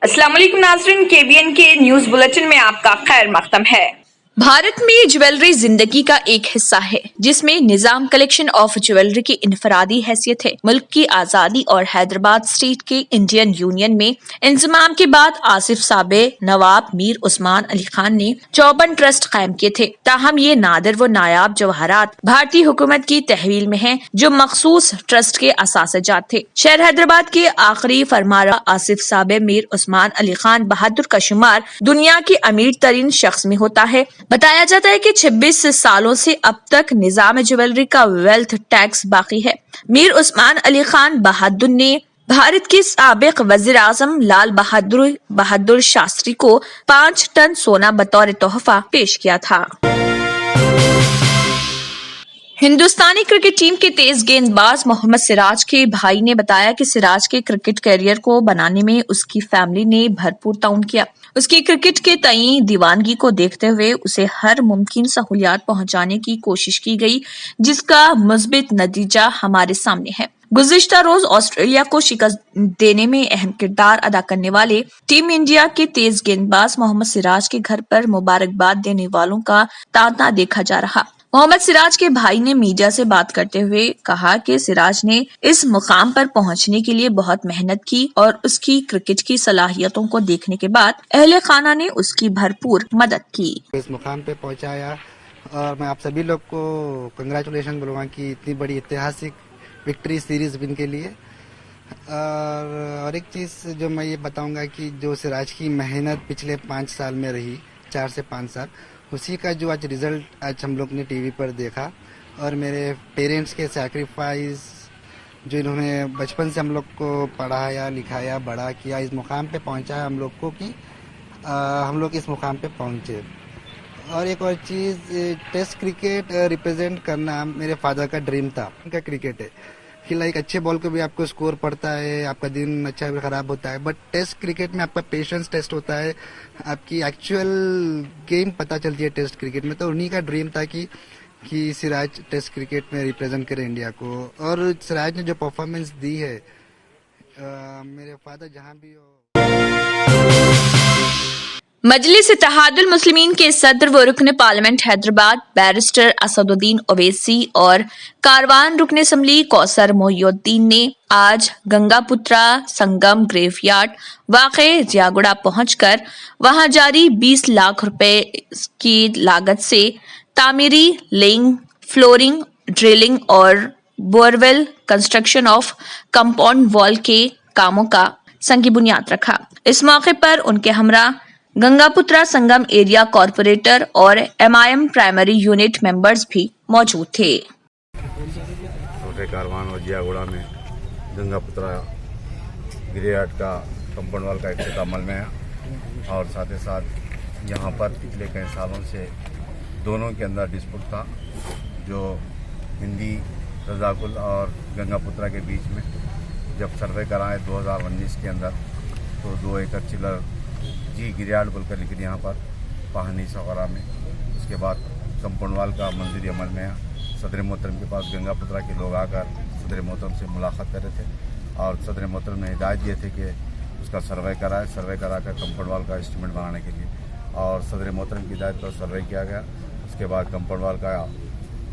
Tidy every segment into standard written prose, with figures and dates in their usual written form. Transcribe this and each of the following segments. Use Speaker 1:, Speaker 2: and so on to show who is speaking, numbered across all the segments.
Speaker 1: अस्सलाम वालेकुम नाज़रीन, KBN के न्यूज बुलेटिन में आपका खैर मकदम है। भारत में ज्वेलरी जिंदगी का एक हिस्सा है जिसमें निजाम कलेक्शन ऑफ ज्वेलरी की इनफरादी हैसियत है। मुल्क की आजादी और हैदराबाद स्टेट के इंडियन यूनियन में इंजमाम के बाद आसिफ साबे नवाब मीर उस्मान अली खान ने 54 ट्रस्ट कायम किए थे। ताहम ये नादिर व नायाब जवाहरात भारतीय हुकूमत की तहवील में हैं जो मखसूस ट्रस्ट के असासजात थे। शहर हैदराबाद के आखिरी फरमारा आसिफ साबे मीर उस्मान अली खान बहादुर का शुमार दुनिया के अमीर तरीन शख्स में होता है। बताया जाता है कि 26 सालों से अब तक निजाम ज्वेलरी का वेल्थ टैक्स बाकी है। मीर उस्मान अली खान बहादुर ने भारत के साबिक वजीर आजम लाल बहादुर शास्त्री को 5 टन सोना बतौर तोहफा पेश किया था। हिंदुस्तानी क्रिकेट टीम के तेज गेंदबाज मोहम्मद सिराज के भाई ने बताया कि सिराज के क्रिकेट करियर को बनाने में उसकी फैमिली ने भरपूर ताउन किया। उसकी क्रिकेट के तई दीवानगी को देखते हुए उसे हर मुमकिन सहूलियात पहुंचाने की कोशिश की गई, जिसका मुस्बित नतीजा हमारे सामने है। गुज़िश्ता रोज ऑस्ट्रेलिया को शिकस्त देने में अहम किरदार अदा करने वाले टीम इंडिया के तेज गेंदबाज मोहम्मद सिराज के घर पर मुबारकबाद देने वालों का तांता देखा जा रहा। मोहम्मद सिराज के भाई ने मीडिया से बात करते हुए कहा कि सिराज ने इस मुकाम पर पहुंचने के लिए बहुत मेहनत की और उसकी क्रिकेट की सलाहियतों को देखने के बाद अहले खाना ने उसकी भरपूर मदद की।
Speaker 2: इस मुकाम पे पहुंचाया और मैं आप सभी लोग को कंग्रेचुलेशन बोलूँगा कि इतनी बड़ी ऐतिहासिक विक्ट्री सीरीज विन के लिए। और एक चीज़ जो मैं ये बताऊंगा कि जो सिराज की मेहनत पिछले 5 साल में रही, 4 से 5 साल, उसी का जो आज रिजल्ट आज हम लोग ने टीवी पर देखा। और मेरे पेरेंट्स के सैक्रिफाइस जो इन्होंने बचपन से हम लोग को पढ़ाया लिखाया बड़ा किया, इस मुकाम पे पहुंचाया हम लोग को कि हम लोग इस मुकाम पे पहुंचे। और एक और चीज़, टेस्ट क्रिकेट रिप्रेजेंट करना मेरे फादर का ड्रीम था। उनका क्रिकेट है कि लाइक अच्छे बॉल को भी आपको स्कोर पड़ता है, आपका दिन अच्छा भी खराब होता है, बट टेस्ट क्रिकेट में आपका पेशेंस टेस्ट होता है, आपकी एक्चुअल गेम पता चलती है टेस्ट क्रिकेट में। तो उन्हीं का ड्रीम था कि सिराज टेस्ट क्रिकेट में रिप्रेजेंट करे इंडिया को। और सिराज ने जो परफॉर्मेंस दी है, मेरे फादर जहां भी हो।
Speaker 1: मजलिस इत्तेहादुल मुस्लिमीन के सदर व रुकन पार्लियामेंट हैदराबाद बैरिस्टर असदुद्दीन ओवैसी और कारवान रुकन असम्बली कौसर मोहिउद्दीन ने आज गंगापुत्रा संगम ग्रेवयार्ड वाक़े जियागुड़ा पहुंचकर वहां जारी 20 लाख रुपए की लागत से तामीरी, लेइंग, फ्लोरिंग, ड्रिलिंग और borewell construction of compound wall के कामों का संगी बुनियाद रखा। इस मौके पर उनके हमरा गंगापुत्रा संगम एरिया कॉरपोरेटर और MIM प्राइमरी यूनिट मेंबर्स भी मौजूद थे।
Speaker 3: छोटे कारवान और जियागुड़ा में गंगापुत्रा ग्रेवयार्ड का कंपाउंड वॉल का इख्तिताम अमल में है। और साथ ही साथ यहाँ पर पिछले कई सालों से दोनों के अंदर डिस्प्यूट था, जो हिंदी रजाकुल और गंगापुत्रा के बीच में। जब सर्वे कराए 2019 के अंदर, तो 2 एकड़ चिल्लर जी ग्रेवयार्ड बोलकर लिखी यहाँ पर पहानी सगरा में। उसके बाद कंपाउंड वॉल का मंजूरी अमल में है। सदर मोहतरम के पास गंगापुत्रा के लोग आकर सदर मोहतरम से मुलाकात कर रहे थे और सदर मोहतरम ने हिदायत दिए थे कि उसका सर्वे कराकर कंपाउंड वॉल का एस्टीमेट बनाने के लिए। और सदर मोहतरम की हिदायत पर सर्वे किया गया। उसके बाद कंपाउंड वॉल का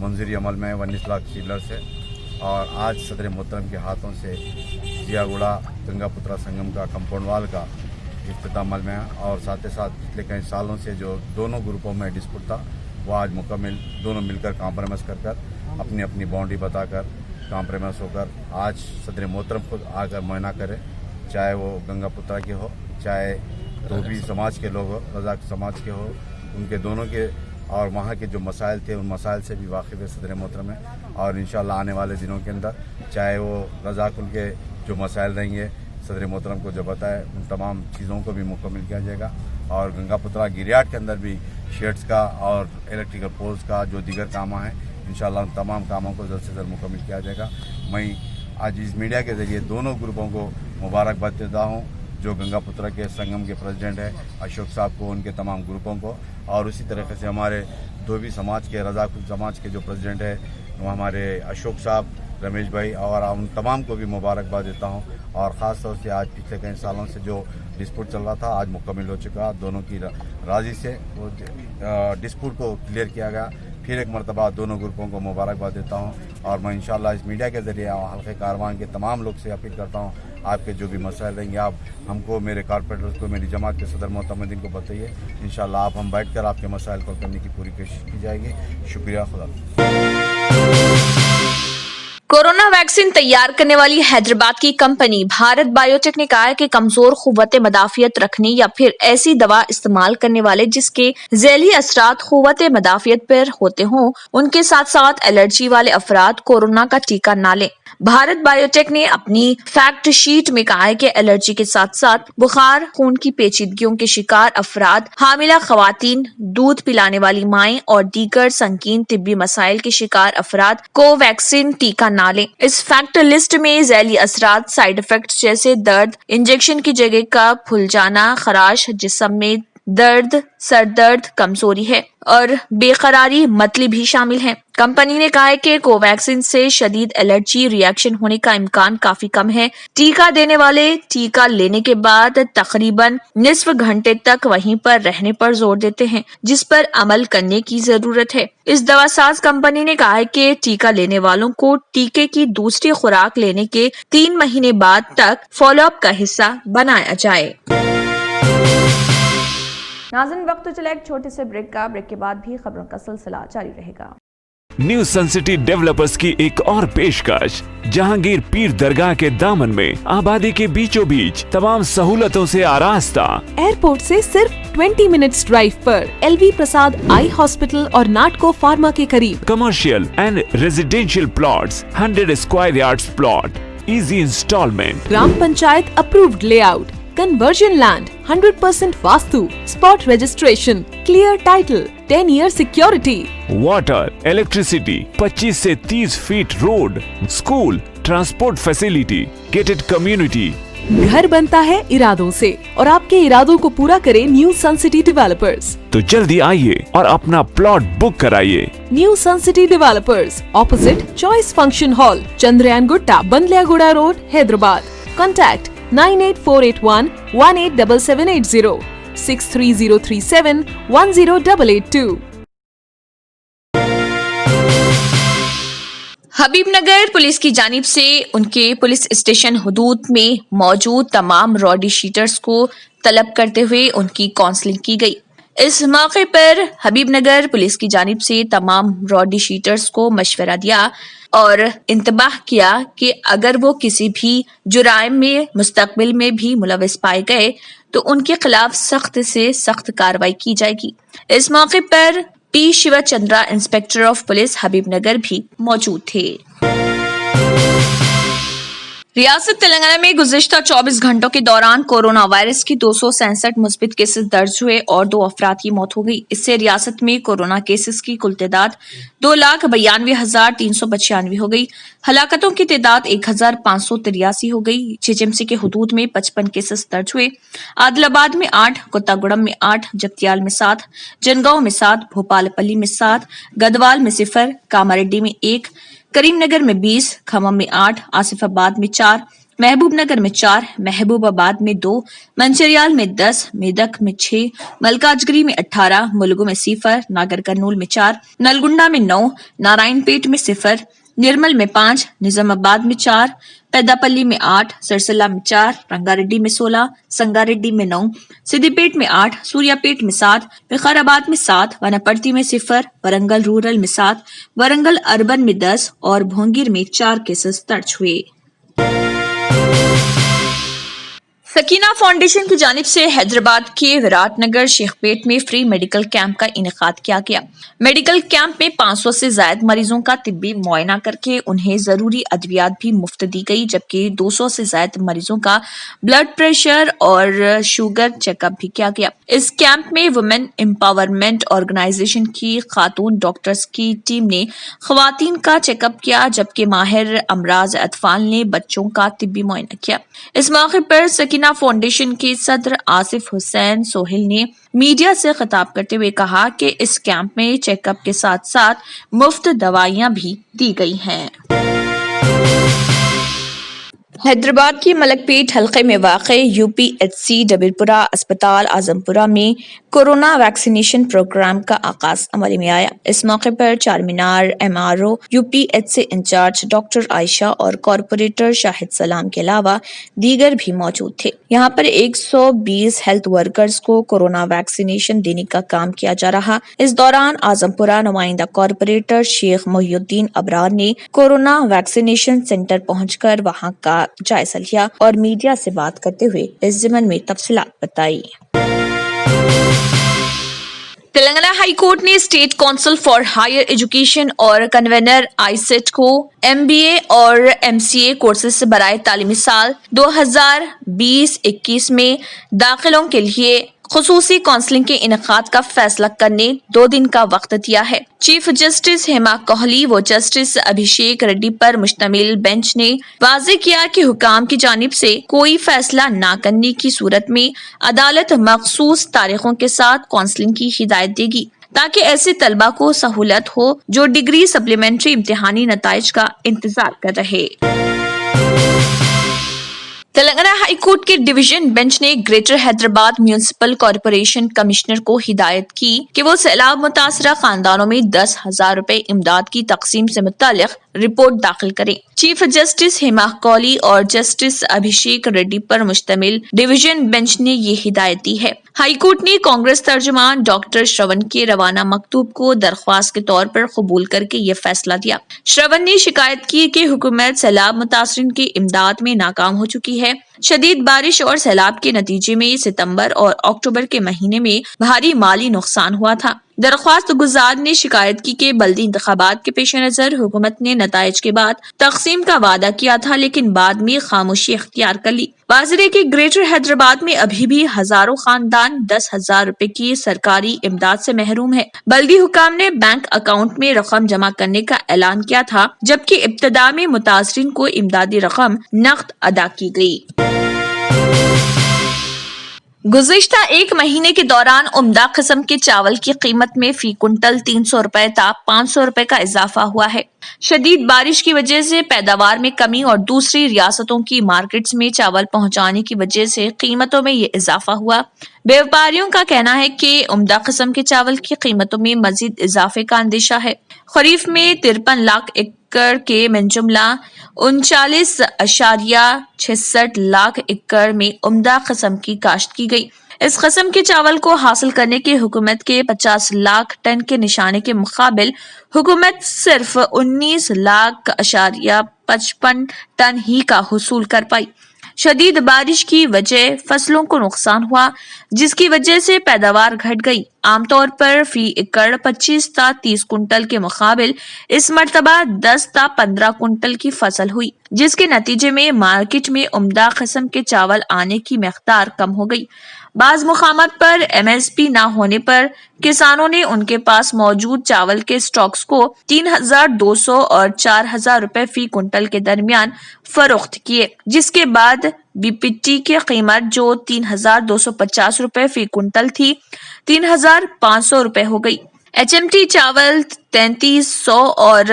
Speaker 3: मंजूरी अमल में 19 लाख चिल्लर से। और आज सदर मोहतरम के हाथों से जियागुड़ा गंगापुत्रा संगम का कंपाउंड वॉल का इख्तिताम अमल में है। और साथ ही साथ पिछले कई सालों से जो दोनों ग्रुपों में डिस्प्यूट था, वो आज मुकम्मल दोनों मिलकर कॉम्प्रोमाइज़ कर अपनी अपनी बाउंड्री बताकर कॉम्प्रोमाइज़ होकर आज सदर मोहतरम खुद आकर मुआयना करे, चाहे वो गंगापुत्रा के हो, चाहे धोबी समाज के लोग हो, रज़ाक समाज के हो, उनके दोनों के। और वहाँ के जो मसाइल थे, उन मसाइल से भी वाकिफ़ है सदर मोहतरम है। और इंशाअल्लाह आने वाले दिनों के अंदर चाहे वो रज़ाकुल के जो मसाइल रहेंगे, सदर मोहतरम को जो बताए, उन तमाम चीज़ों को भी मुकम्मल किया जाएगा। और गंगापुत्रा ग्रेवयार्ड के अंदर भी शेड्स का और इलेक्ट्रिकल पोल्स का जो दीगर काम हैं, इंशाअल्लाह उन तमाम कामों को जल्द से जल्द मुकम्मल किया जाएगा। मैं आज इस मीडिया के ज़रिए दोनों ग्रुपों को मुबारकबाद देता हूँ, जो गंगापुत्रा के संगम के प्रेसिडेंट है अशोक साहब को, उनके तमाम ग्रुपों को। और उसी तरीके से हमारे धोबी समाज के, रज़ाकुल समाज के जो प्रेसिडेंट है वो हमारे अशोक साहब, रमेश भाई और उन तमाम को भी मुबारकबाद देता हूँ। और ख़ास तौर से आज पिछले कई सालों से जो डिस्प्यूट चल रहा था आज मुकम्मल हो चुका, दोनों की राज़ी से वो डिस्प्यूट को क्लियर किया गया। फिर एक मरतबा दोनों ग्रुपों को मुबारकबाद देता हूँ और मैं इंशाअल्लाह इस मीडिया के ज़रिए हल्के कारवान के तमाम लोग से अपील करता हूँ, आपके जो भी मसाइल रहेंगे आप हमको, मेरे कारपोरेटर्स को, मेरी जमात के सदर मोहतमदीन को बताइए। इंशाअल्लाह आप हम बैठ कर आपके मसाइल को करने की पूरी कोशिश की जाएगी। शुक्रिया, खुदा।
Speaker 1: कोरोना वैक्सीन तैयार करने वाली हैदराबाद की कंपनी भारत बायोटेक ने कहा है कि कमजोर कुव्वत मदाफियत रखने या फिर ऐसी दवा इस्तेमाल करने वाले जिसके ज़ैली असरात कुव्वत मदाफियत पर होते हों, उनके साथ साथ एलर्जी वाले अफराद कोरोना का टीका ना लें। भारत बायोटेक ने अपनी फैक्ट शीट में कहा है कि एलर्जी के साथ साथ बुखार, खून की पेचीदगियों के शिकार अफराद, हामिला खवातीन, दूध पिलाने वाली माएं और दीगर संगीन तिब्बी मसाइल के शिकार अफराद को वैक्सीन टीका ना लें। इस फैक्ट लिस्ट में ज़ैली असरात, साइड इफेक्ट्स जैसे दर्द, इंजेक्शन की जगह का फूल जाना, खराश, जिस्म में दर्द, सर दर्द, कमजोरी है और बेकरारी मतली भी शामिल हैं। कंपनी ने कहा है कि कोवैक्सीन से शदीद एलर्जी रिएक्शन होने का इम्कान काफी कम है। टीका देने वाले टीका लेने के बाद तकरीबन निस्फ घंटे तक वहीं पर रहने पर जोर देते हैं, जिस पर अमल करने की जरूरत है। इस दवासाज कंपनी ने कहा है कि टीका लेने वालों को टीके की दूसरी खुराक लेने के 3 महीने बाद तक फॉलोअप का हिस्सा बनाया जाए। नाज़रीन, वक्त तो चला एक छोटे से ब्रेक का। ब्रेक के बाद भी खबरों का सिलसिला जारी रहेगा।
Speaker 4: न्यू सन सिटी डेवलपर्स की एक और पेशकश, जहांगीर पीर दरगाह के दामन में आबादी के बीचों बीच तमाम सहूलतों से आरास्ता,
Speaker 5: एयरपोर्ट से सिर्फ 20 मिनट्स ड्राइव पर LV प्रसाद आई हॉस्पिटल और नाटको फार्मा के करीब।
Speaker 4: Commercial and residential plots, 100 square yards plot, easy installment,
Speaker 5: ग्राम panchayat approved layout, conversion land, 100% vastu, spot registration, clear title, 10 year security,
Speaker 4: water, electricity, 25 से 30 feet road, school, transport facility, gated community.
Speaker 5: घर बनता है इरादों से और आपके इरादों को पूरा करे न्यू सन सिटी डेवलपर्स।
Speaker 4: तो जल्दी आइए और अपना प्लॉट बुक कराइए।
Speaker 5: New sun city developers, opposite choice function hall, Chandrayangutta, Bandlaguda road, Hyderabad. Contact 98481 187780, 63037 10882।
Speaker 1: Habeebnagar police की जानिब से उनके पुलिस स्टेशन हुदूद में मौजूद तमाम रॉडी शीटर्स को तलब करते हुए उनकी काउंसलिंग की गई। इस मौके पर हबीबनगर पुलिस की जानिब से तमाम रॉडी शीटर्स को मशवरा दिया और इंतबाह किया कि अगर वो किसी भी जुराइम में मुस्तकबिल में भी मुलविस पाए गए तो उनके खिलाफ सख्त से सख्त कार्रवाई की जाएगी। इस मौके पर P Shiva Chandra, inspector of police Habibnagar भी मौजूद थे। रियासत तेलंगाना में गुज़िश्ता 24 घंटों के दौरान कोरोना वायरस की 267 मुस्बित केसेस दर्ज हुए और 2 अफराद की मौत हो गई। इससे रियासत में कोरोना केसेस की कुल तादाद 2,92,395 हो गई। हलाकतों की तादाद 1,583 हो गई। जीएमसी के हुदूद में 55 केसेस दर्ज हुए। आदिलाबाद में 8, कोत्तागुड़म में 8, जगतियाल में 7, जनगांव में 7, भोपालपल्ली में 7, गदवाल में 0, कामारेड्डी में 1, करीमनगर में 20, खम्मम में 8, आसिफाबाद में 4, महबूबनगर में 4, महबूबाबाद में 2, मंचिरियाल में 10, मेदक में 6, मलकाजगिरी में 18, मुलुगु में 0, नागर कर्नूल में 4, नलगुंडा में 9, नारायणपेट में 0, निर्मल में 5, निजामाबाद में 4, पेदापल्ली में 8, सरसल्ला में 4, रंगारेड्डी में 16, संगारेड्डी में 9, सिद्दीपेट में 8, सूर्यापेट में 7, विकाराबाद में 7, वनापर्ती में 0, वरंगल रूरल में 7, वरंगल अर्बन में 10 और भोंगीर में 4 केसेस दर्ज हुए। सकीना फाउंडेशन की जानिब से हैदराबाद के विराटनगर शेखपेट में फ्री मेडिकल कैंप का इनेकाद किया गया। मेडिकल कैंप में 500 से ज्यादा मरीजों का तिब्बी मुआयना करके उन्हें जरूरी अद्वियात भी मुफ्त दी गई, जबकि 200 से ज्यादा मरीजों का ब्लड प्रेशर और शुगर चेकअप भी किया गया। इस कैंप में वुमेन एम्पावरमेंट ऑर्गेनाइजेशन की खातून डॉक्टर्स की टीम ने खवातीन का चेकअप किया, जबकि माहिर अमराज अतफाल ने बच्चों का तिब्बी मुआयना किया। इस मौके पर सकीना फाउंडेशन के सदर आसिफ हुसैन सोहेल ने मीडिया से खिताब करते हुए कहा कि इस कैंप में चेकअप के साथ साथ मुफ्त दवाइयां भी दी गई हैं। حیدرآباد کی ملک پیٹ حلقے میں واقع UPHC ڈبیرپورہ اسپتال اعظم پورہ میں کورونا ویکسینیشن پروگرام کا آغاز عمل میں آیا۔ اس موقع پر چار مینار MRO UPHC انچارج ڈاکٹر عائشہ اور کارپوریٹر شاہد سلام کے علاوہ دیگر بھی موجود تھے۔ یہاں پر 120 ہیلتھ ورکرز کو کورونا ویکسینیشن دینے کا کام کیا جا رہا۔ اس دوران اعظم پورہ نمائندہ کارپوریٹر شیخ محی الدین ابرار نے کورونا ویکسینیشن سینٹر پہنچ کر وہاں کا جائزہ لیا اور میڈیا سے بات کرتے ہوئے اس ضمن میں تفصیلات بتائی۔ تلنگانہ ہائی کورٹ نے state council for higher education اور کنوینر ICET کو MBA اور MCA کورسز برائے تعلیمی سال 2020-21 میں داخلوں کے لیے خصوصی کونسلنگ کے انعقاد کا فیصلہ کرنے 2 دن کا وقت دیا ہے۔ چیف جسٹس ہیما کوہلی و جسٹس ابھیشیک ریڈی پر مشتمل بینچ نے واضح کیا کہ حکام کی جانب سے کوئی فیصلہ نہ کرنے کی صورت میں عدالت مخصوص تاریخوں کے ساتھ کونسلنگ کی ہدایت دے گی تاکہ ایسے طلبہ کو سہولت ہو جو ڈگری سپلیمنٹری امتحانی نتائج کا انتظار کر رہے۔ تلنگانہ ہائی کورٹ کے ڈویژن بینچ نے greater Hyderabad municipal corporation commissioner کو ہدایت کی کہ وہ سیلاب متاثرہ خاندانوں میں 10,000 روپے امداد کی تقسیم سے متعلق رپورٹ داخل کریں۔ چیف جسٹس ہیما کوہلی اور جسٹس ابھیشیک ریڈی پر مشتمل ڈویژن بینچ نے یہ ہدایت دی ہے۔ ہائی کورٹ نے کانگریس ترجمان ڈاکٹر شرون کے روانہ مکتوب کو درخواست کے طور پر قبول کر کے یہ فیصلہ دیا۔ شرون نے شکایت کی کہ حکومت سیلاب متاثرین کی امداد میں ناکام ہو چکی ہے۔ شدید بارش اور سیلاب کے نتیجے میں ستمبر اور اکتوبر کے مہینے میں بھاری مالی نقصان ہوا تھا۔ درخواست گزار نے شکایت کی کہ بلدی انتخابات کے پیش نظر حکومت نے نتائج کے بعد تقسیم کا وعدہ کیا تھا لیکن بعد میں خاموشی اختیار کر لی۔ واضح ہے کہ گریٹر حیدرآباد میں ابھی بھی ہزاروں خاندان 10,000 روپے کی سرکاری امداد سے محروم ہے۔ بلدی حکام نے بینک اکاؤنٹ میں رقم جمع کرنے کا اعلان کیا تھا جبکہ ابتدا میں متاثرین کو امدادی رقم نقد ادا کی گئی۔ گزشتہ 1 مہینے کے دوران عمدہ قسم کے چاول کی قیمت میں فی کنٹل 300 روپے تا 500 روپے کا اضافہ ہوا ہے۔ شدید بارش کی وجہ سے پیداوار میں کمی اور دوسری ریاستوں کی مارکیٹس میں چاول پہنچانے کی وجہ سے قیمتوں میں یہ اضافہ ہوا۔ بیوپاریوں کا کہنا ہے کہ عمدہ قسم کے چاول کی قیمتوں میں مزید اضافے کا اندیشہ ہے۔ خریف میں 53 لاکھ ایکڑ کے من جملہ 39.66 لاکھ ایکڑ میں عمدہ قسم کی کاشت کی گئی۔ اس قسم کے چاول کو حاصل کرنے کے حکومت کے 50 لاکھ ٹن کے نشانے کے مقابل حکومت صرف 19.55 ٹن ہی کا حصول کر پائی۔ شدید بارش کی وجہ فصلوں کو نقصان ہوا جس کی وجہ سے پیداوار گھٹ گئی۔ عام طور پر فی ایکڑ 25 تا 30 کنٹل کے مقابل اس مرتبہ 10 تا 15 کنٹل کی فصل ہوئی جس کے نتیجے میں مارکیٹ میں عمدہ قسم کے چاول آنے کی مقدار کم ہو گئی۔ بعض مقامات پر MSP نہ ہونے پر کسانوں نے ان کے پاس موجود چاول کے سٹاکس کو 3,200 اور 4,000 روپے فی کنٹل کے درمیان فروخت کیے جس کے بعد BPT کی قیمت جو 3,250 روپے فی کنٹل تھی 3,500 روپے ہو گئی۔ HMT چاول 3,300 اور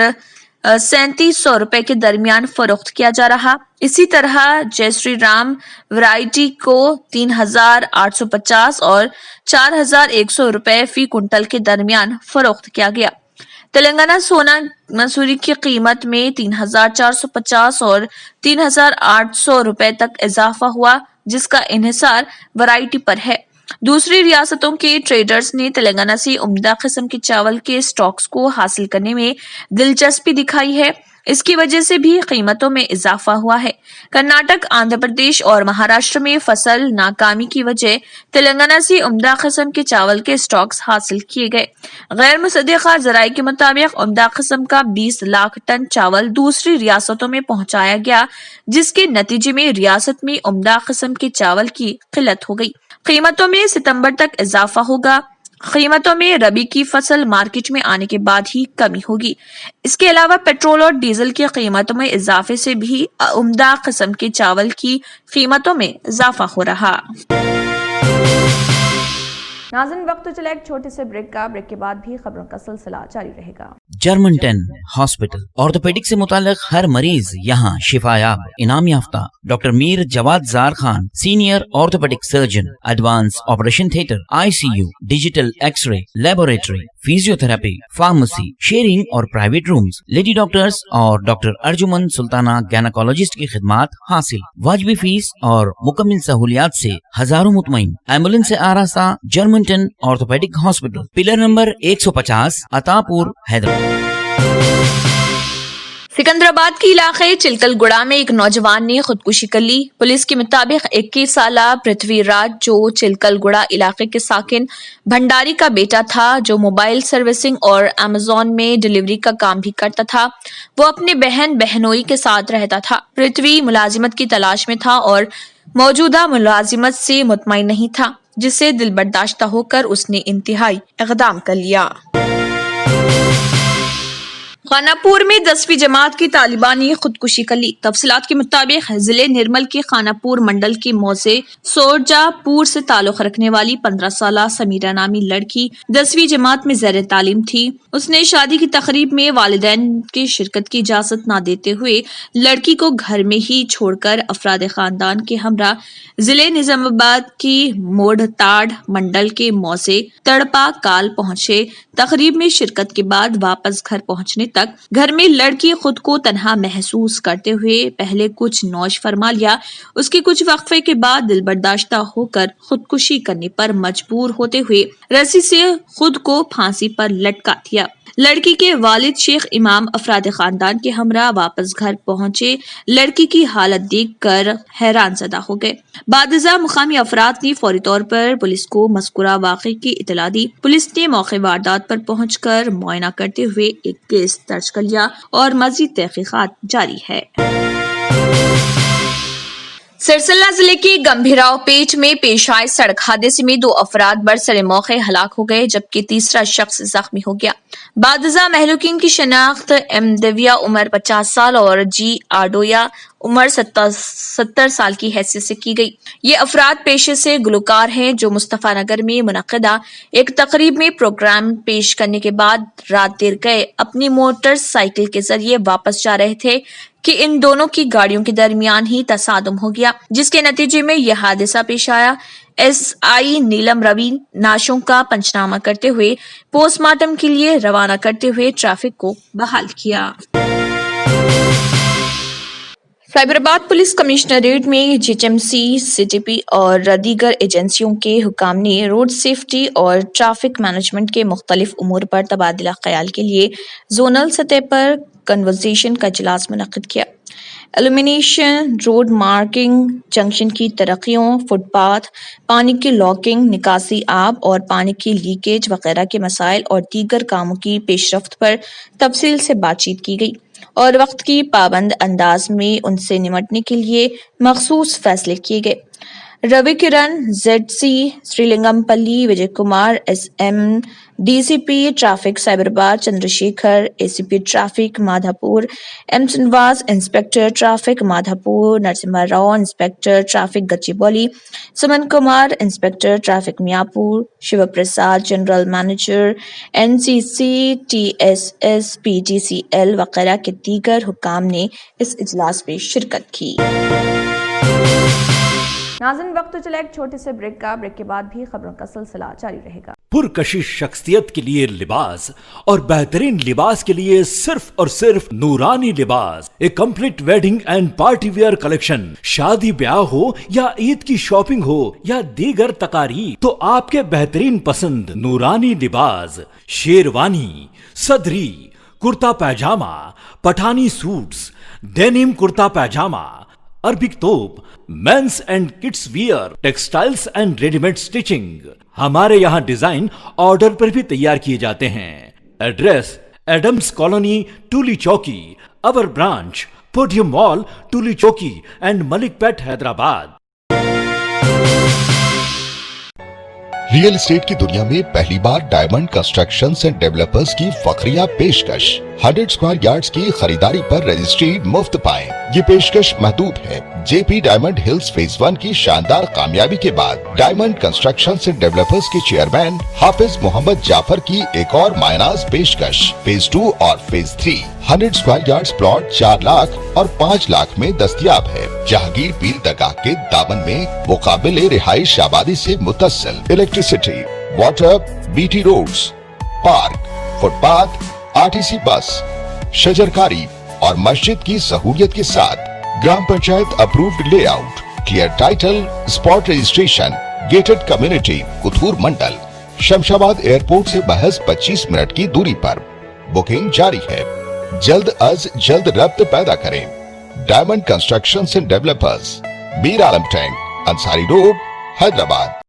Speaker 1: 3,700 روپے کے درمیان فروخت کیا جا رہا۔ اسی طرح جے سری رام ورائٹی کو 3,850 اور 4,100 روپے فی کنٹل کے درمیان فروخت کیا گیا۔ تلنگانہ سونا مسوری کی قیمت میں 3,450 اور 3,800 روپے تک اضافہ ہوا جس کا انحصار ورائٹی پر ہے۔ دوسری ریاستوں کے ٹریڈرز نے تلنگانہ سے عمدہ قسم کے چاول کے سٹاکس کو حاصل کرنے میں دلچسپی دکھائی ہے۔ اس کی وجہ سے بھی قیمتوں میں اضافہ ہوا ہے۔ کرناٹک، آندھرا پردیش اور مہاراشٹر میں فصل ناکامی کی وجہ تلنگانہ سے عمدہ قسم کے چاول کے سٹاکس حاصل کیے گئے۔ غیر مصدقہ ذرائع کے مطابق عمدہ قسم کا 20 لاکھ ٹن چاول دوسری ریاستوں میں پہنچایا گیا جس کے نتیجے میں ریاست میں عمدہ قسم کے چاول کی قلت ہو گئی۔ قیمتوں میں ستمبر تک اضافہ ہوگا۔ قیمتوں میں ربی کی فصل مارکیٹ میں آنے کے بعد ہی کمی ہوگی۔ اس کے علاوہ پیٹرول اور ڈیزل کی قیمتوں میں اضافے سے بھی عمدہ قسم کے چاول کی قیمتوں میں اضافہ ہو رہا۔ नाज़रीन वक्त तो चला एक छोटे से ब्रेक का, ब्रेक के बाद भी खबरों का सिलसिला जारी रहेगा।
Speaker 6: जर्मन 10 हॉस्पिटल ऑर्थोपेडिक से मुताल्लिक हर मरीज यहाँ शिफायाब। इनाम याफ्ता doctor Mir Jawad Zar Khan, senior orthopaedic surgeon, advance operation theatre, ICU, digital X ray, laboratory, physiotherapy, pharmacy, sharing और प्राइवेट रूम्स, लेडी डॉक्टर्स और डॉक्टर अर्जुमन सुल्ताना गैनाकोलॉजिस्ट की खिदमात हासिल। वाजबी फीस और मुकम्मल सहूलियात से हजारों मुतमईन। एम्बुलेंस से आरास्ता German 10 orthopaedic hospital, pillar number 150, Attapur, Hyderabad.
Speaker 1: Secunderabad के इलाके चिलकलगुड़ा में एक नौजवान ने खुदकुशी कर ली। पुलिस के मुताबिक 21 साला पृथ्वीराज, जो चिलकलगुड़ा इलाके के साकिन भंडारी का बेटा था, जो मोबाइल सर्विसिंग और अमेज़न में डिलीवरी का काम भी करता था, वो अपने बहन बहनोई के साथ रहता था। पृथ्वी मुलाजिमत की तलाश में था और मौजूदा मुलाजिमत से मुतमईन नहीं था, जिससे दिल बर्दाश्ता होकर उसने इंतहाई इक़दाम कर लिया। खानापुर में 10वीं जमात की तालिबा ने खुदकुशी कर ली। तफसीलात के मुताबिक जिले निर्मल के खानापुर मंडल के मौजे सोरजापुर से ताल्लुक रखने वाली 15 साला समीरा नामी लड़की 10वीं जमात में ज़ेर तालीम थी। उसने शादी की तकरीब में वालिदैन की शिरकत की इजाजत न देते हुए लड़की को घर में ही छोड़कर अफराद खानदान के हमरा जिले निजामाबाद की मोड़ताड़ मंडल के मौजे तड़पा काल पहुंचे। तकरीब में शिरकत के बाद वापस घर पहुंचने तक घर में लड़की खुद को तन्हा महसूस करते हुए पहले कुछ नौश फरमा लिया। उसके कुछ वक्फे के बाद दिल बर्दाश्ता होकर खुदकुशी करने पर मजबूर होते हुए रस्सी से खुद को फांसी पर लटका दिया। लड़की के वालिद शेख इमाम अफराद खानदान के हमरा वापस घर पहुंचे। लड़की की हालत देखकर हैरान ज़दा हो गए। बादजा मुकामी अफराद ने फौरी तौर पर पुलिस को मज़कूरा वाक़े की इतला दी। पुलिस ने मौके वारदात पर पहुंचकर मुआयना करते हुए एक केस दर्ज कर लिया और मज़ीद तहक़ीक़ात जारी है। सिरसिल्ला जिले के गंभीराव पेट में पेश आए सड़क हादसे में 2 अफराद बरसरे मौके हलाक हो गए, जबकि तीसरा शख्स जख्मी हो गया। बादजा महलूकीन की शनाख्त एम देविया उम्र 50 साल और जी आडोया उम्र 70 साल की हैसियत से की गई। ये अफराद पेशे से गुलकार हैं, जो मुस्तफा नगर में मुनक़दा एक तकरीब में प्रोग्राम पेश करने के बाद रात देर गए अपनी मोटर साइकिल के जरिए वापस जा रहे थे कि इन दोनों की गाड़ियों के दरमियान ही तसादुम हो गया, जिसके नतीजे में यह हादसा पेश आया। SI नीलम रवि नाशों का पंचनामा करते हुए पोस्टमार्टम के लिए रवाना करते हुए ट्रैफिक को बहाल किया। साइबराबाद पुलिस कमिश्नरेट में GHMC, CTP और दीगर एजेंसियों के हुकाम ने रोड सेफ्टी और ट्रैफिक मैनेजमेंट के मुख्तलिफ उमूर पर तबादला ख्याल के लिए जोनल सतह पर कन्वर्सेशन का इजलास मुनक़्क़िद किया। एल्यूमिनेशन, रोड मार्किंग, जंक्शन की तरक्कियों, फुटपाथ, पानी की लॉकिंग, निकासी आब और पानी की लीकेज वगैरह के मसाइल और दीगर कामों की पेशरफ्त पर तफसील से बातचीत की गई और वक्त की पाबंद अंदाज में उनसे निमटने के लिए मखसूस फैसले किए गए। Ravi Kiran ZC, Serilingampally Vijay Kumar SM, DCP traffic Cyberabad Chandrashekar, ACP traffic Madhapur M Srinivas, inspector traffic Madhapur Narasimha Rao, inspector traffic Gachibowli Suman Kumar, inspector traffic Miyapur Shiva Prasad, general manager NCC TSS PGCL वगैरह के दीगर हुकाम ने इस इजलास में शिरकत की। नाज़रीन वक्त तो चला एक छोटे से ब्रेक का, ब्रेक के बाद भी खबरों का सिलसिला जारी रहेगा।
Speaker 7: पुरकशिश शख्सियत के लिए लिबास और बेहतरीन लिबास के लिए सिर्फ और सिर्फ नूरानी लिबास, a complete wedding and party wear collection. शादी ब्याह हो या ईद की शॉपिंग हो या दीगर तकारीब, तो आपके बेहतरीन पसंद नूरानी लिबास, शेरवानी, सदरी, kurta pyjama, Pathani suits, denim kurta pyjama, Arabic तोप, men's and kids wear, textiles and readymade stitching. हमारे यहाँ डिजाइन ऑर्डर पर भी तैयार किए जाते हैं। एड्रेस एडम्स कॉलोनी, टूली चौकी। अवर ब्रांच पोडियम मॉल, टूली चौकी and Malik pet, Hyderabad.
Speaker 8: Real estate की दुनिया में पहली बार डायमंड कंस्ट्रक्शंस एंड डेवलपर्स की फखरिया पेशकश 100 स्क्वायर यार्ड्स की खरीदारी पर रजिस्ट्री मुफ्त पाएं। ये पेशकश महदूद है। जेपी डायमंड हिल्स फेज 1 की शानदार कामयाबी के बाद डायमंड कंस्ट्रक्शंस एंड डेवलपर्स के चेयरमैन हाफिज मोहम्मद जाफर की एक और मायनाज पेशकश फेज 2 और phase 3 100 square yards plot 4 lakh और 5 लाख में दस्तयाब है। जहांगीर पीर दरगाह के दामन में मुकाबिले रिहाइश आबादी से मुतस्सिल electricity, water, BT roads, park, footpath, RTC bus, शजरकारी और मस्जिद की सहूलियत के साथ ग्राम panchayat approved layout, clear title, spot registration, gated community, Kothur mandal, Shamshabad airport से महज 25 मिनट की दूरी पर। बुकिंग जारी है। जल्द अज जल्द रब्त पैदा करें। Diamond constructions and developers, Mir Alam tank, Ansari road, Hyderabad.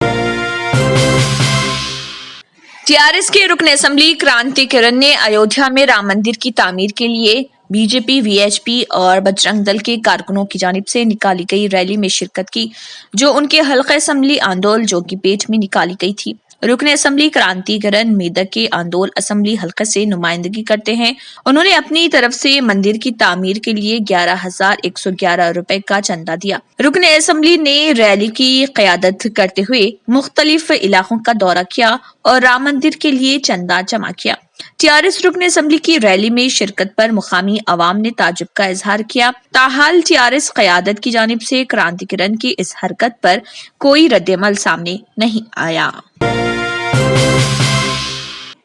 Speaker 1: TRS के रुकन असेंबली क्रांति किरण ने अयोध्या में राम मंदिर की तामीर के लिए बीजेपी, वीएचपी और बजरंग दल के कारकुनों की जानिब से निकाली गई रैली में शिरकत की, जो उनके हल्का असेंबली आंदोल जोगीपेट में निकाली गई थी। रुकन असेंबली क्रांति किरण मेदक के आंदोल असेंबली हल्के से नुमाइंदगी करते हैं। उन्होंने अपनी तरफ से मंदिर की तामीर के लिए 11,111 रुपए का चंदा दिया। रुकन असेंबली ने रैली की क़यादत करते हुए मुख्तलिफ इलाकों का दौरा किया और राम मंदिर के लिए चंदा जमा किया। टीआरएस रुकन असेंबली की रैली में शिरकत पर मुकामी अवाम ने ताजुब का इजहार किया। ताहाल टीआरएस क़यादत की जानिब से क्रांति किरण की इस हरकत पर कोई रद्दअमल सामने नहीं आया।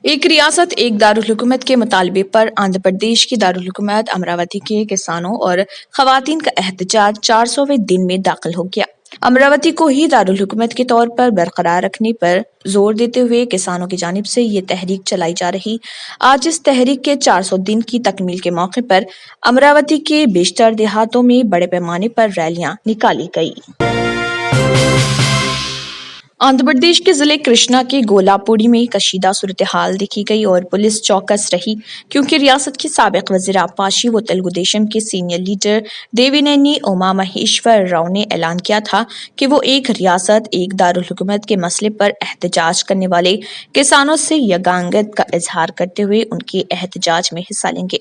Speaker 1: एक रियासत एक दारुल हुकूमत के मुतालबे पर आंध्र प्रदेश की दारुल हुकूमत अमरावती के किसानों और खवातीन का एहतजाज 400वें दिन में दाखिल हो गया। अमरावती को ही दारुल हुकूमत के तौर पर बरकरार रखने पर जोर देते हुए किसानों की जानिब से ये तहरीक चलाई जा रही। आज इस तहरीक के 400 दिन की तकमील के मौके पर अमरावती के बेशतर देहातों में बड़े पैमाने पर रैलियां निकाली गई। आंध्र प्रदेश के जिले कृष्णा के गोलापुरी में कशीदा सूरत हाल देखी गई और पुलिस चौकस रही, क्योंकि रियासत के साबिक वज़ीर आबपाशी व तेलुगु देशम के सीनियर लीडर देविनेनी उमा महेश्वर राव ने ऐलान किया था कि वो एक रियासत एक दारुल हुकूमत के मसले पर एहतजाज करने वाले किसानों से यगांगत का इजहार करते हुए उनके एहतजाज में हिस्सा लेंगे।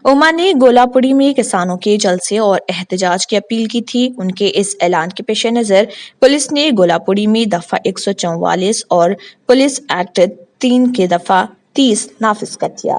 Speaker 1: उमा ने गोलापुरी में किसानों के जलसे और एहतजाज की अपील की थी। उनके इस ऐलान के पेश नज़र पुलिस ने गोलापुरी में दफा 144 और पुलिस एक्ट 3 के दफा 30 नाफिज कर दिया।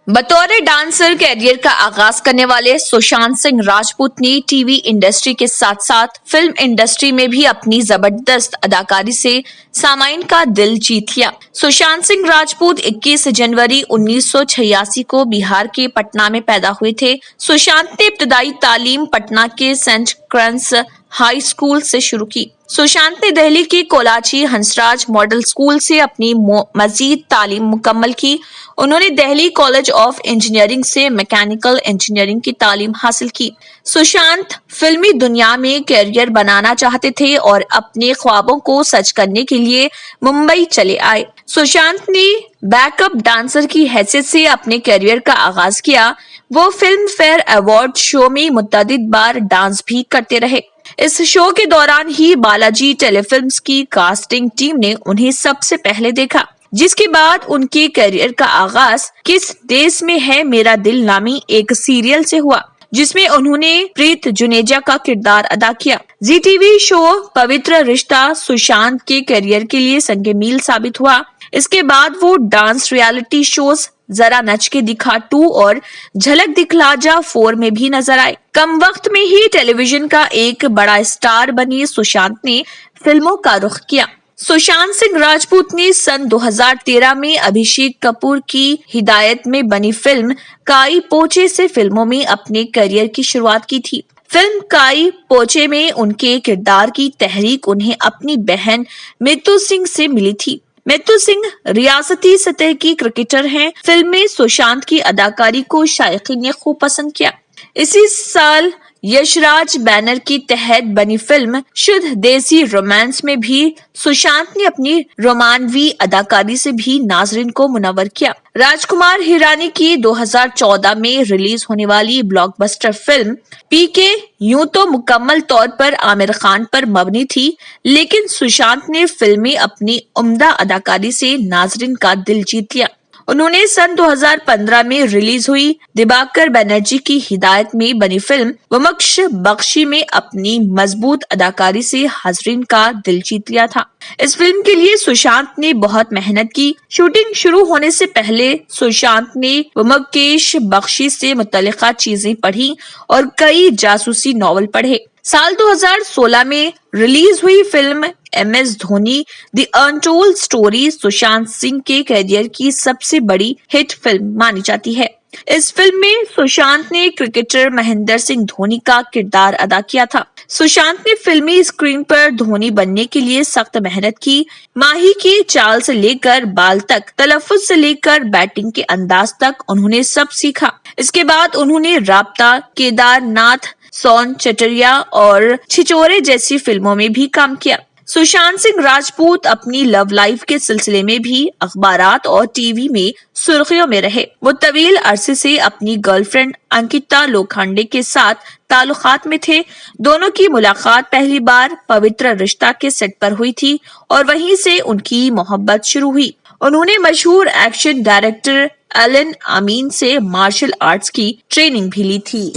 Speaker 1: बतौर डांसर कैरियर का आगाज करने वाले सुशांत सिंह राजपूत ने टीवी इंडस्ट्री के साथ साथ फिल्म इंडस्ट्री में भी अपनी जबरदस्त अदाकारी से सामाइन का दिल जीत लिया। सुशांत सिंह राजपूत 21 जनवरी 1986 को बिहार के पटना में पैदा हुए थे। सुशांत ने इब्तदाई तालीम पटना के सेंट क्रंस हाई स्कूल से शुरू की। सुशांत ने दिल्ली के कोलाची हंसराज मॉडल स्कूल से अपनी मजीद तालीम मुकम्मल की। उन्होंने दिल्ली कॉलेज ऑफ इंजीनियरिंग से मैकेनिकल इंजीनियरिंग की तालीम हासिल की। सुशांत फिल्मी दुनिया में कैरियर बनाना चाहते थे और अपने ख्वाबों को सच करने के लिए मुंबई चले आए। सुशांत ने बैकअप डांसर की हैसियत से अपने कैरियर का आगाज किया। वो फिल्म फेयर अवार्ड शो में मुतअद्दिद बार डांस भी करते रहे। इस शो के दौरान ही बालाजी टेलीफिल्म्स की कास्टिंग टीम ने उन्हें सबसे पहले देखा, जिसके बाद उनके करियर का आगाज किस देश में है मेरा दिल नामी एक सीरियल से हुआ, जिसमें उन्होंने प्रीत जुनेजा का किरदार अदा किया। जी टीवी शो पवित्र रिश्ता सुशांत के करियर के लिए संगे मील साबित हुआ। इसके बाद वो डांस रियलिटी शोज जरा नच के दिखा 2 और झलक दिखला जा 4 में भी नजर आए। कम वक्त में ही टेलीविजन का एक बड़ा स्टार बनी सुशांत ने फिल्मों का रुख किया। सुशांत सिंह राजपूत ने सन 2013 में अभिषेक कपूर की हिदायत में बनी फिल्म काई पोचे से फिल्मों में अपने करियर की शुरुआत की थी। फिल्म काई पोचे में उनके किरदार की तहरीक उन्हें अपनी बहन मितू सिंह से मिली थी। मितू सिंह रियासती सतह की क्रिकेटर हैं। फिल्म में सुशांत की अदाकारी को शायकीन ने खूब पसंद किया। इसी साल यशराज बैनर के तहत बनी फिल्म शुद्ध देसी रोमांस में भी सुशांत ने अपनी रोमानवी अदाकारी से भी नाजरीन को मुनव्वर किया। राजकुमार हिरानी की 2014 में रिलीज होने वाली ब्लॉकबस्टर फिल्म पीके यूं तो मुकम्मल तौर पर आमिर खान पर मबनी थी, लेकिन सुशांत ने फिल्म में अपनी उम्दा अदाकारी से नाजरीन का दिल जीत लिया। उन्होंने सन 2015 में रिलीज हुई दिबाकर बनर्जी की हिदायत में बनी फिल्म वमक्ष बख्शी में अपनी मजबूत अदाकारी से हाजरीन का दिल जीत लिया था। इस फिल्म के लिए सुशांत ने बहुत मेहनत की। शूटिंग शुरू होने से पहले सुशांत ने वमकेश बख्शी से मुतल्लिका चीजें पढ़ी और कई जासूसी नॉवल पढ़े। साल 2016 में रिलीज हुई film MS Dhoni the untold story Sushant Singh के करियर की सबसे बड़ी हिट फिल्म मानी जाती है। इस फिल्म में सुशांत ने क्रिकेटर महेंद्र सिंह धोनी का किरदार अदा किया था। सुशांत ने फिल्मी स्क्रीन पर धोनी बनने के लिए सख्त मेहनत की। माही की चाल से लेकर बाल तक, तलफ्फुज से लेकर बैटिंग के अंदाज तक उन्होंने सब सीखा। इसके बाद उन्होंने राब्ता, केदारनाथ, सोन चटरिया और छिचोरे जैसी फिल्मों में भी काम किया। सुशांत सिंह राजपूत अपनी लव लाइफ के सिलसिले में भी अखबारात और टीवी में सुर्खियों में रहे। वो तवील अरसे से अपनी गर्लफ्रेंड अंकिता लोखंडे के साथ ताल्लुकात में थे। दोनों की मुलाकात पहली बार पवित्र रिश्ता के सेट पर हुई थी और वहीं से उनकी मोहब्बत शुरू हुई। उन्होंने मशहूर एक्शन डायरेक्टर एलन अमीन से मार्शल आर्ट्स की ट्रेनिंग भी ली थी।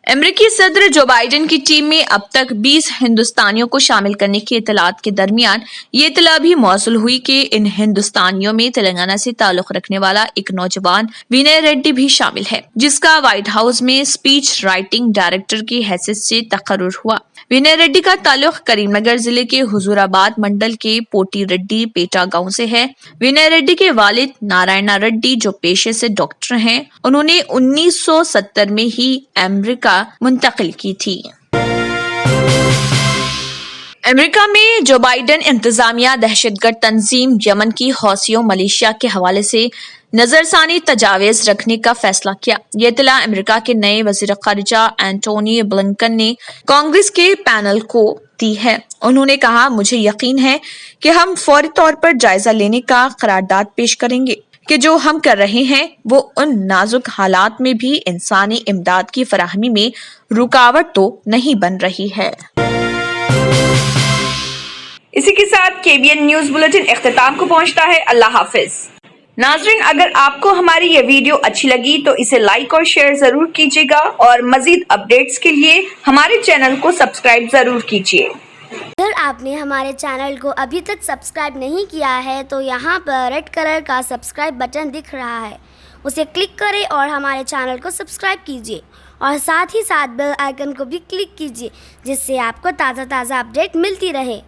Speaker 1: अमेरिकी सदर जो बाइडेन की टीम में अब तक 20 हिंदुस्तानियों को शामिल करने की इतलात के दरमियान ये इतला भी मौसूल हुई कि इन हिंदुस्तानियों में तेलंगाना से ताल्लुक रखने वाला एक नौजवान विनय रेड्डी भी शामिल है, जिसका व्हाइट हाउस में स्पीच राइटिंग डायरेक्टर की हैसियत से तकर्रुर हुआ। विनय रेड्डी का ताल्लुक करीमनगर जिले के हुजूराबाद मंडल के पोटी रेड्डी पेटा गांव से है। विनय रेड्डी के वालिद नारायणा रेड्डी जो पेशे से डॉक्टर हैं, उन्होंने 1970 में ही अमेरिका मुंतकिल की थी। अमेरिका में जो बाइडेन इंतजामिया दहशतगर्द तंजीम यमन की हौसियों मलेशिया के हवाले से नजरसानी तजावीज रखने का फैसला किया। ये इतला अमेरिका के नए वजीर खारिजा एंटोनी ब्लिंकन ने कांग्रेस के पैनल को दी है। उन्होंने कहा, मुझे यकीन है कि हम फौरी तौर पर जायजा लेने का करारदाद पेश करेंगे कि जो हम कर रहे हैं वो उन नाजुक हालात में भी इंसानी इमदाद की फराहमी में रुकावट तो नहीं बन रही है। इसी के साथ KBN न्यूज बुलेटिन इख्तिताम को पहुंचता है। अल्लाह हाफिज। नाजरीन, अगर आपको हमारी ये वीडियो अच्छी लगी तो इसे लाइक और शेयर जरूर कीजिएगा और मजीद अपडेट्स के लिए हमारे चैनल को सब्सक्राइब जरूर कीजिए।
Speaker 9: अगर आपने हमारे चैनल को अभी तक सब्सक्राइब नहीं किया है तो यहाँ पर रेड कलर का सब्सक्राइब बटन दिख रहा है, उसे क्लिक करें और हमारे चैनल को सब्सक्राइब कीजिए और साथ ही साथ बेल आइकन को भी क्लिक कीजिए, जिससे आपको ताज़ा अपडेट मिलती रहे।